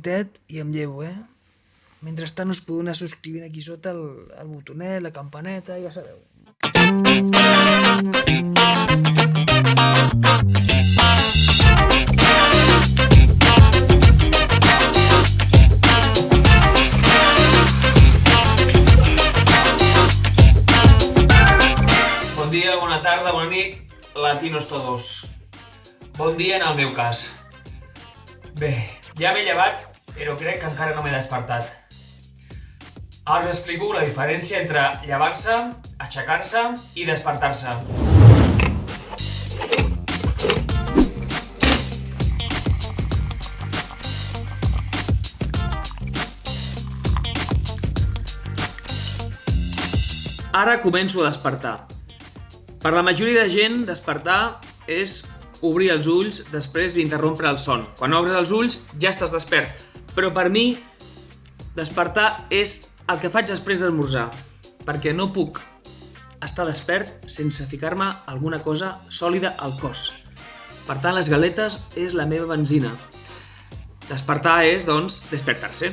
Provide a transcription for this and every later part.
minutet i em llevo, Mentrestant us podeu anar subscrivint aquí sota el botonet, la campaneta, ja sabeu. Bon dia, bona tarda, bona nit, latinos todos. Bon dia en el meu cas. Bé, ja m'he llevat, però crec que encara no m'he despertat. Ara us explico la diferència entre llevar-se, aixecar-se i despertar-se. Ara començo a despertar. Per la majoria de gent, despertar és obrir els ulls després d'interrompre el son. Quan obres els ulls ja estàs despert. Però per mi, despertar és el que faig després d'esmorzar, perquè no puc estar despert sense ficar-me alguna cosa sòlida al cos. Per tant, les galetes és la meva benzina. Despertar és, doncs, despertar-se.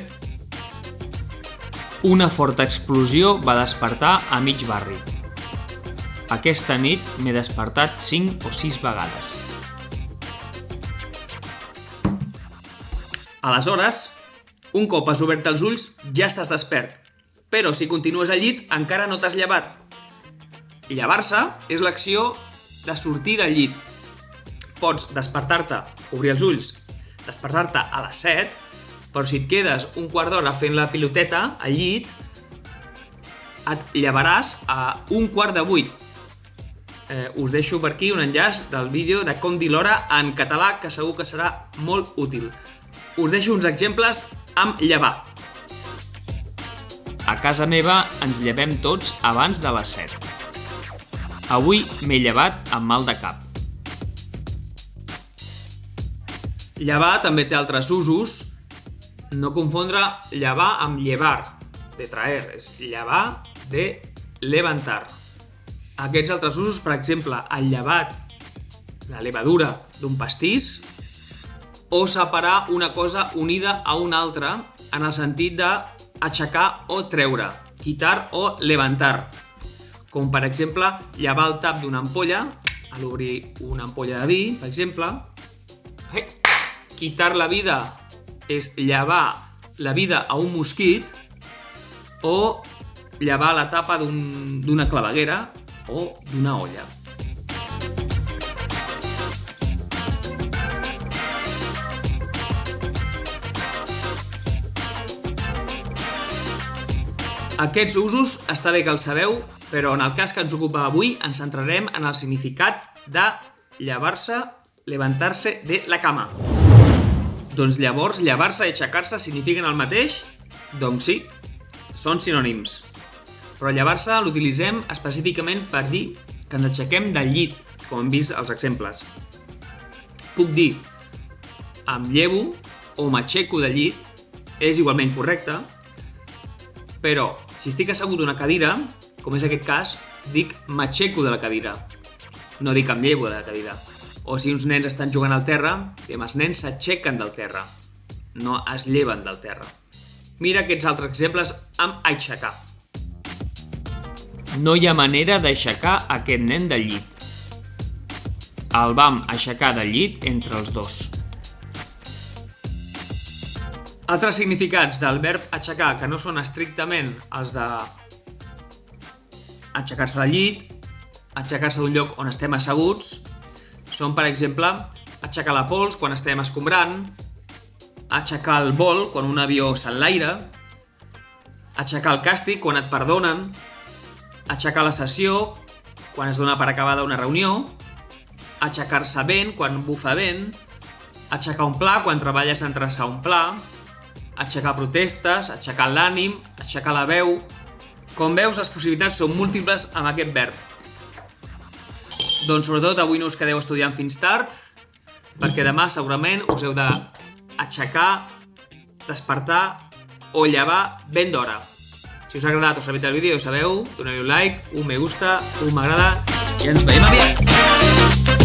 Una forta explosió va despertar a mig barri. Aquesta nit m'he despertat 5 o 6 vegades. Aleshores, un cop has obert els ulls, ja estàs despert. Però si continues al llit, encara no t'has llevat. Llevar-se és l'acció de sortir del llit. Pots despertar-te, obrir els ulls, despertar-te a les 7, però si et quedes un quart d'hora fent la piloteta al llit, et llevaràs a 7:15. Us deixo per aquí un enllaç del vídeo de com dir l'hora en català, que segur que serà molt útil. Us deixo uns exemples amb llevar. A casa meva ens llevem tots abans de les 7. Avui m'he llevat amb mal de cap. Llevar també té altres usos. No confondre llevar amb llevar, de traer. És llevar de levantar. Aquests altres usos, per exemple, el llevat, la levadura d'un pastís, o separar una cosa unida a una altra en el sentit de aixecar o treure, quitar o levantar. Com per exemple, llevar el tap d'una ampolla, a l'obrir una ampolla de vi, per exemple. Quitar la vida és llevar la vida a un mosquit, o llevar la tapa d'una claveguera o d'una olla. Aquests usos està bé que els sabeu, però en el cas que ens ocupa avui ens centrarem en el significat de llevar-se, levantar-se de la cama. Doncs llavors, llevar-se i aixecar-se signifiquen el mateix? Doncs sí, són sinònims. Però llevar-se l'utilitzem específicament per dir que ens aixequem del llit, com hem vist als exemples. Puc dir em llevo o m'aixeco del llit, és igualment correcte, però si estic assegut a una cadira, com és aquest cas, dic m'aixeco de la cadira, no dic em llevo de la cadira. O si uns nens estan jugant al terra, diem els nens s'aixequen del terra, no es lleven del terra. Mira aquests altres exemples amb aixecar. No hi ha manera d'aixecar aquest nen del llit. El vam aixecar del llit entre els dos. Altres significats del verb aixecar, que no són estrictament els de aixecar-se del llit, aixecar-se d'un lloc on estem asseguts, són, per exemple, aixecar la pols quan estem escombrant, aixecar el vol quan un avió s'enlaira, aixecar el càstig quan et perdonen, aixecar la sessió quan es dona per acabada una reunió, aixecar-se vent quan bufa vent, aixecar un pla quan treballes en traçar un pla, aixecar protestes, aixecar l'ànim, aixecar la veu. Com veus, les possibilitats són múltiples amb aquest verb. Doncs sobretot avui no us quedeu estudiant fins tard, perquè demà segurament us heu d'aixecar, despertar o llevar ben d'hora. Si us ha agradat o us ha agradat el vídeo, ja sabeu, doneu-li un like, un me gusta, un m'agrada i ens veiem aviat!